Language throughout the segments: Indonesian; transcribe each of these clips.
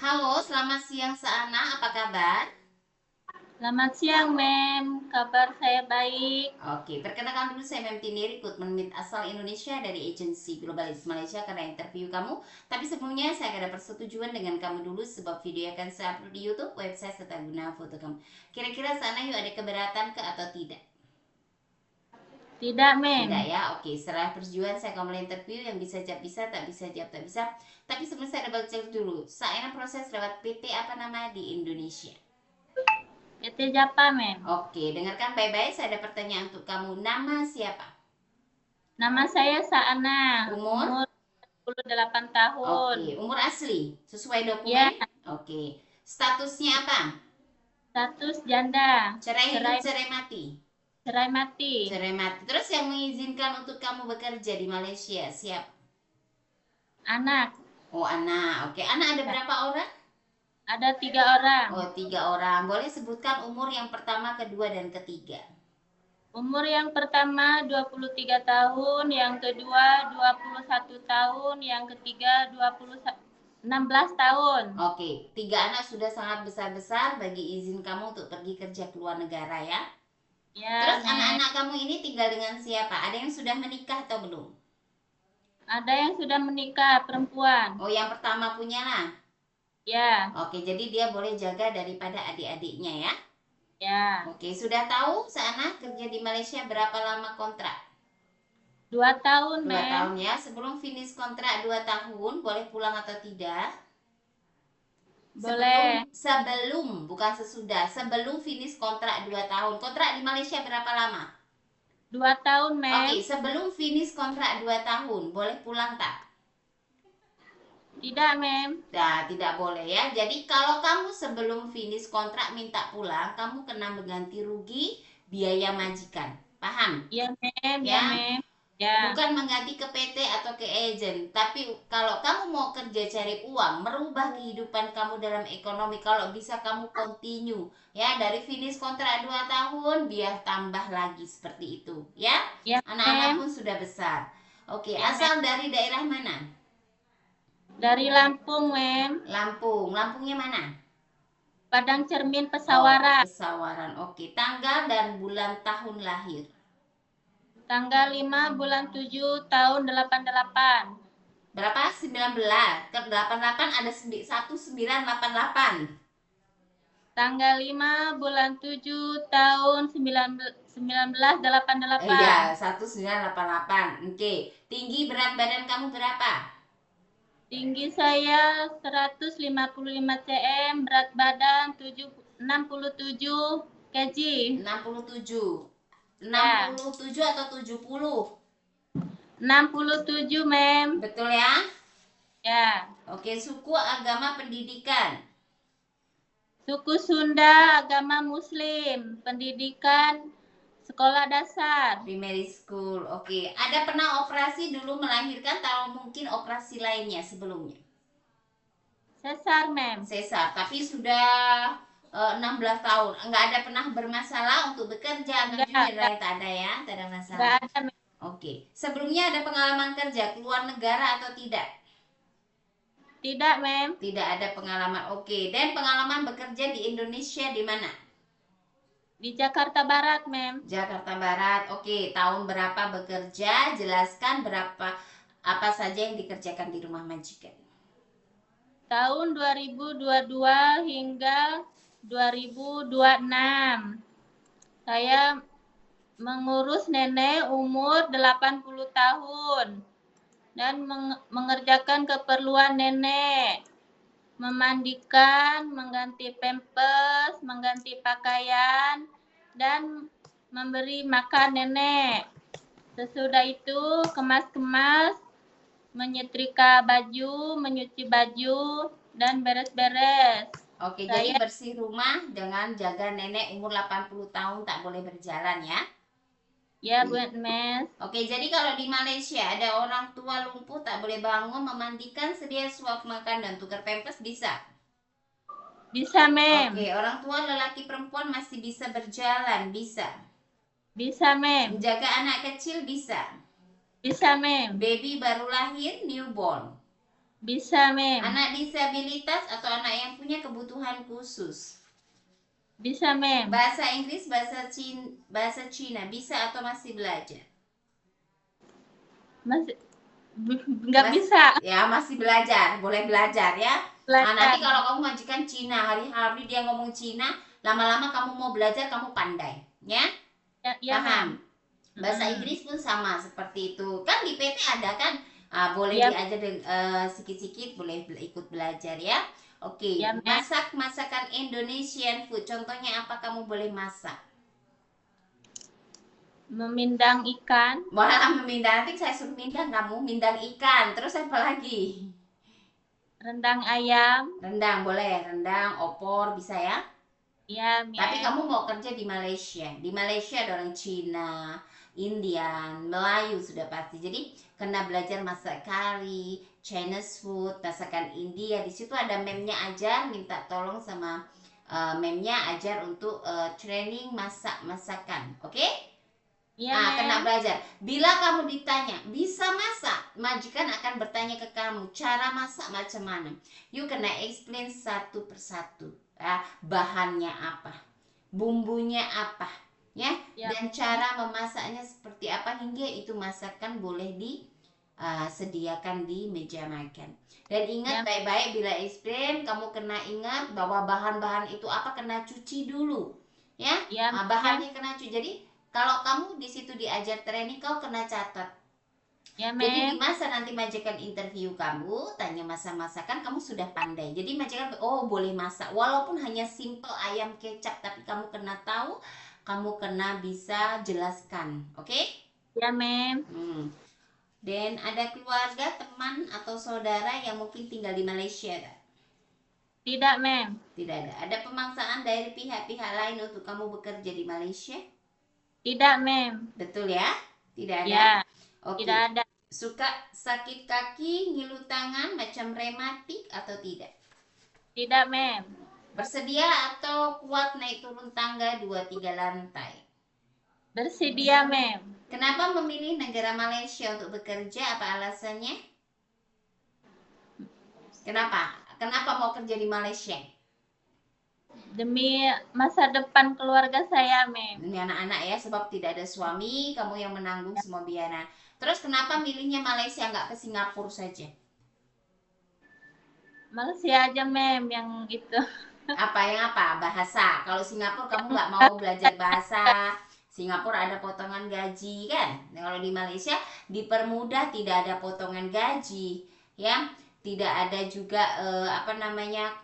Halo, selamat siang Saana, apa kabar? Selamat siang, Mem. Kabar saya baik. Oke, perkenalkan dulu saya Mem Tini, rekrutmen Meet asal Indonesia dari agensi Globalis Malaysia karena interview kamu. Tapi sebelumnya saya akan ada persetujuan dengan kamu dulu sebab video akan saya upload di YouTube, website serta guna foto kamu. Kira-kira Saana yuk ada keberatan ke atau tidak? Tidak, Tidak Mem. ya, oke. Setelah persetujuan saya akan mulai interview yang bisa jawab bisa, tak bisa jawab tak bisa. Tapi sebelum saya double check dulu, saya proses lewat PT apa nama di Indonesia? PT Japa, Mem. Oke, dengarkan baik-baik. Saya ada pertanyaan untuk kamu. Nama siapa? Nama saya Saana. Umur? Umur 28 tahun. Oke, umur asli. Sesuai Ya, dokumen? Oke. Statusnya apa? status janda. Cerai hidup, Cerai, cerai mati? cerai mati. Cerai mati. Terus yang mengizinkan untuk kamu bekerja di Malaysia, siap? Anak. Oh, anak. Oke, anak ada Ya, berapa orang? ada 3 orang. Oh, 3 orang. Boleh sebutkan umur yang pertama, kedua, dan ketiga. Umur yang pertama 23 tahun, yang kedua 21 tahun, yang ketiga 16 tahun. Oke, 3 anak sudah sangat besar-besar bagi izin kamu untuk pergi kerja ke luar negara ya. Ya, Terus Mem. anak-anak kamu ini tinggal dengan siapa? Ada yang sudah menikah atau belum? Ada yang sudah menikah, perempuan. Oh, yang pertama punya lah. Ya, Oke, jadi dia boleh jaga daripada adik-adiknya ya. ya. Oke, sudah tahu sana kerja di Malaysia berapa lama kontrak? 2 tahun, 2 tahun Mem. ya. Sebelum finish kontrak 2 tahun, boleh pulang atau tidak? Sebelum Boleh. sebelum bukan sesudah, sebelum finish kontrak 2 tahun. Kontrak di Malaysia berapa lama? 2 tahun, Oke, Mem. sebelum finish kontrak 2 tahun, boleh pulang tak? Tidak, Mem. Nah, tidak boleh ya. Jadi kalau kamu sebelum finish kontrak minta pulang, kamu kena mengganti rugi biaya majikan. Paham? Ya, Mem. Ya, Ya. Mem. Ya. Bukan mengganti ke PT atau ke agent, tapi kalau kamu mau kerja cari uang, merubah kehidupan kamu dalam ekonomi, kalau bisa kamu continue ya dari finish kontrak 2 tahun, biar tambah lagi seperti itu ya. Ya, Anak-anak Mem. pun sudah besar. Oke, Ya, Mem. asal dari daerah mana? Dari Lampung, Mem. Lampung. Lampungnya mana? Padang Cermin Oh, Pesawaran. Pesawaran. Oke, tanggal dan bulan tahun lahir. Tanggal 5 bulan 7 tahun 88. Berapa? 19. Ke 88 ada 1988. Tanggal 5 bulan 7 tahun 1988. Iya, 1988. Oke. Tinggi berat badan kamu berapa? Tinggi saya 155 cm, berat badan 67 kg. 67. Ya, 67 atau 70? 67, Mem. Betul ya? Ya. Oke, suku, agama, pendidikan. Suku Sunda, agama Muslim, pendidikan sekolah dasar. Primary school. Oke. Ada pernah operasi dulu melahirkan atau mungkin operasi lainnya sebelumnya? Sesar, Mem. Sesar, tapi sudah 16 tahun. Enggak ada pernah bermasalah untuk bekerja atau Enggak, junior, tak ada ya, tak ada masalah. enggak ada, Mem. Oke. Sebelumnya ada pengalaman kerja keluar negara atau tidak? Tidak, Mem. Tidak ada pengalaman. Oke. Dan pengalaman bekerja di Indonesia di mana? Di Jakarta Barat, Mem. Jakarta Barat. Oke. Tahun berapa bekerja? Jelaskan berapa apa saja yang dikerjakan di rumah majikan. Tahun 2022 hingga 2026. Saya mengurus nenek umur 80 tahun dan mengerjakan keperluan nenek, memandikan, mengganti pampers, mengganti pakaian, dan memberi makan nenek. Sesudah itu kemas-kemas, menyetrika baju, menyuci baju, dan beres-beres. Oke, jadi Saya bersih rumah dengan jaga nenek umur 80 tahun tak boleh berjalan ya. ya buat mes. Oke, jadi kalau di Malaysia ada orang tua lumpuh tak boleh bangun, memandikan, sedia suap makan dan tukar pempes bisa. Bisa, Oke, Mem. orang tua lelaki perempuan masih bisa berjalan, bisa. Bisa, Mem. Menjaga anak kecil bisa. Bisa, Mem. Baby baru lahir, newborn. Bisa, Mem. Anak disabilitas atau anak yang punya kebutuhan khusus? Bisa, Mem. Bahasa Inggris, bahasa Cina bisa atau masih belajar? Masih nggak bisa Ya masih belajar, boleh belajar ya. Nah, nanti belajar. kalau kamu majikan Cina, hari-hari dia ngomong Cina, lama-lama kamu mau belajar, kamu pandai, ya? Ya, ya, Mem. Paham? Bahasa Inggris pun sama seperti itu. Kan di PT ada kan? Boleh Ya, diajar sikit-sikit, boleh ikut belajar ya. Oke, ya, Mem. masak masakan Indonesian food. Contohnya apa kamu boleh masak? Memindang ikan, Malah memindang, nanti saya suruh mindang kamu, mindang ikan. Terus apa lagi? rendang ayam. Rendang boleh, rendang, opor bisa ya. Ya, Tapi Mem. kamu mau kerja di Malaysia. Di Malaysia ada orang Cina, Indian, Melayu sudah pasti. Jadi kena belajar masak kari, Chinese food, masakan India. Di situ ada memnya ajar, minta tolong sama memnya ajar untuk training masak masakan. Oke? Okay? Ya, Ah, kena Mem. belajar. Bila kamu ditanya, bisa masak? Majikan akan bertanya ke kamu, cara masak macam mana? You kena explain satu persatu. Bahannya apa? Bumbunya apa? Ya, Ya, dan Mem. cara memasaknya seperti apa hingga itu masakan boleh disediakan di meja makan. Dan ingat Ya, baik-baik bila explain, kamu kena ingat bahwa bahan-bahan itu apa kena cuci dulu. Ya, ya, Mem. bahannya kena cuci. Jadi kalau kamu di situ diajar training, kau kena catat. Ya, Jadi di Mem. masa nanti majikan interview kamu, tanya masa-masakan, kamu sudah pandai. Jadi majikan, oh boleh masak. Walaupun hanya simple ayam kecap, tapi kamu kena tahu, kamu kena bisa jelaskan. Oke? Okay? Ya, Mem. Dan ada keluarga, teman, atau saudara yang mungkin tinggal di Malaysia, tak? Tidak, Mem. Tidak ada. Ada pemaksaan dari pihak-pihak lain untuk kamu bekerja di Malaysia? Tidak, Mem. Betul ya? Tidak ada? Ya, tidak Oke. ada. Suka sakit kaki, ngilu tangan, macam rematik atau tidak? Tidak, Mem. Bersedia atau kuat naik turun tangga 2-3 lantai? Bersedia, Mem. Kenapa memilih negara Malaysia untuk bekerja? Apa alasannya? Kenapa? Kenapa mau kerja di Malaysia? Demi masa depan keluarga saya, Mem. Ini anak-anak ya, sebab tidak ada suami, kamu yang menanggung semua biaya. Terus kenapa milihnya Malaysia, nggak ke Singapura saja? Malaysia aja, Mem, yang itu. Apa? Bahasa. Kalau Singapura kamu nggak mau belajar bahasa. Singapura ada potongan gaji kan. Nah, kalau di Malaysia dipermudah, tidak ada potongan gaji, ya. Tidak ada juga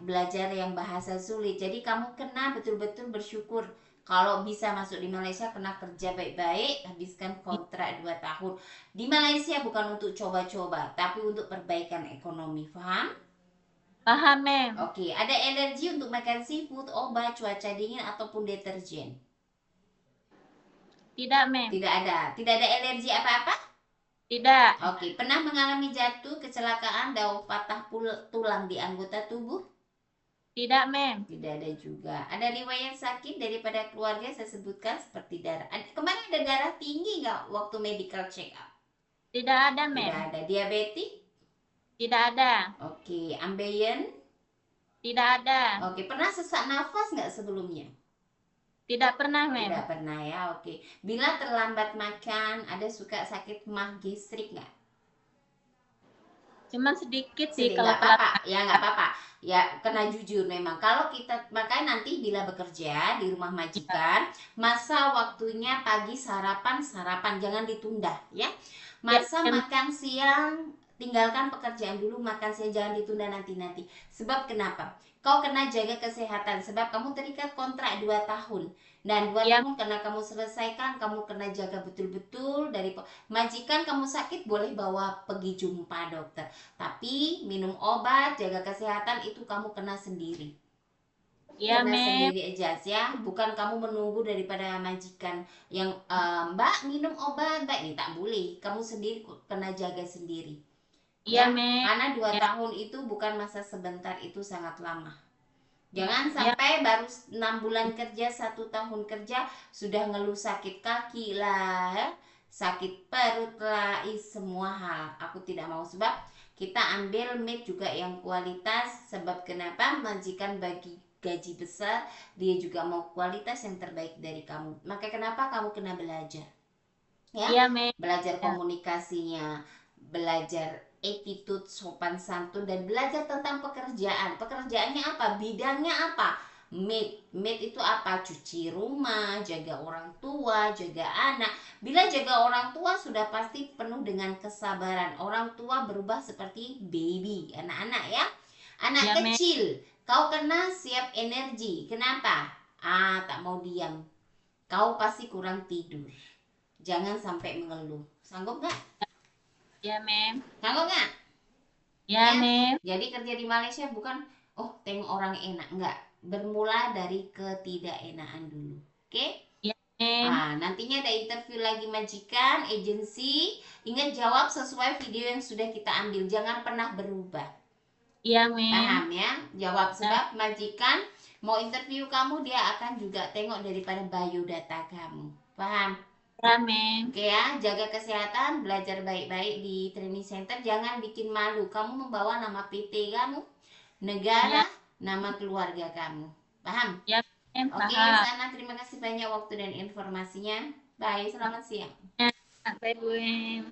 belajar yang bahasa sulit. Jadi kamu kena betul-betul bersyukur kalau bisa masuk di Malaysia, kena kerja baik-baik, habiskan kontrak 2 tahun. Di Malaysia bukan untuk coba-coba, tapi untuk perbaikan ekonomi. Paham? Paham, Mem. Oke, ada alergi untuk makan seafood, obat, cuaca dingin, ataupun deterjen? Tidak, Mem. Tidak ada. Tidak ada alergi apa-apa? Tidak. Oke, pernah mengalami jatuh, kecelakaan, atau patah tulang di anggota tubuh? Tidak, Mem. Tidak ada juga. Ada riwayat sakit daripada keluarga saya sebutkan seperti darah. Kemarin ada darah tinggi nggak waktu medical check up? Tidak ada, Tidak Mem. ada. Diabetik? Tidak ada. Oke, ambeien? Tidak ada. Oke, pernah sesak nafas nggak sebelumnya? Tidak pernah, Mem. Tidak pernah ya, oke. Bila terlambat makan, ada suka sakit mah gastrik nggak? Cuman sedikit sih Sedih, kalau nggak telat apa-apa, ya nggak makan. apa-apa. Ya, kena jujur memang. Kalau kita, makanya nanti bila bekerja di rumah majikan, masa waktunya pagi sarapan, jangan ditunda ya. Ya, Masa Mem. makan siang, tinggalkan pekerjaan dulu, makan siang jangan ditunda nanti-nanti. Sebab kenapa? Kau kena jaga kesehatan, sebab kamu terikat kontrak 2 tahun. Dan 2 Ya, tahun karena kamu selesaikan, kamu kena jaga betul-betul dari majikan. Kamu sakit boleh bawa pergi jumpa dokter, tapi minum obat, jaga kesehatan itu kamu kena sendiri. ya, Kena Mem. sendiri aja ya, bukan kamu menunggu daripada majikan yang Mbak minum obat, Mbak, ini tak boleh. Kamu sendiri kena jaga sendiri. Iya, Ya, Mem. karena 2 Ya, tahun itu bukan masa sebentar, itu sangat lama. Jangan ya, sampai baru 6 bulan kerja, 1 tahun kerja sudah ngeluh sakit kaki lah, sakit perut lah, semua hal. Aku tidak mau, sebab Kita ambil meat juga yang kualitas, sebab kenapa? Majikan bagi gaji besar, dia juga mau kualitas yang terbaik dari kamu. Maka kenapa kamu kena belajar? Ya, Iya, Mem. belajar Ya, komunikasinya, belajar attitude, sopan santun, dan belajar tentang pekerjaan. Pekerjaannya apa? Bidangnya apa? Maid itu apa? Cuci rumah, jaga orang tua, jaga anak. Bila jaga orang tua sudah pasti penuh dengan kesabaran. Orang tua berubah seperti baby, anak-anak ya. Anak iya, Mem. kecil, kau kena siap energi. Kenapa? Tak mau diam. Kau pasti kurang tidur. Jangan sampai mengeluh. Sanggup nggak? Iya, Mem. Sanggup nggak? Iya, Ya. Mem. Jadi kerja di Malaysia bukan tengok orang enak, nggak. Bermula dari ketidakenaan dulu. Oke? Iya, Mem. Nantinya ada interview lagi majikan, agensi. Ingat jawab sesuai video yang sudah kita ambil. Jangan pernah berubah. Iya, Mem. Paham ya? Jawab Ya, sebab majikan mau interview kamu, dia akan juga tengok daripada biodata kamu. Paham? ya, Mem. Oke ya, jaga kesehatan, belajar baik-baik di training center, jangan bikin malu. Kamu membawa nama PT kamu, negara, Iya, nama keluarga kamu. Paham? iya, Mem. Oke, Paham. Sana, terima kasih banyak waktu dan informasinya. Bye, selamat siang. Ya, bye, Bu Mem.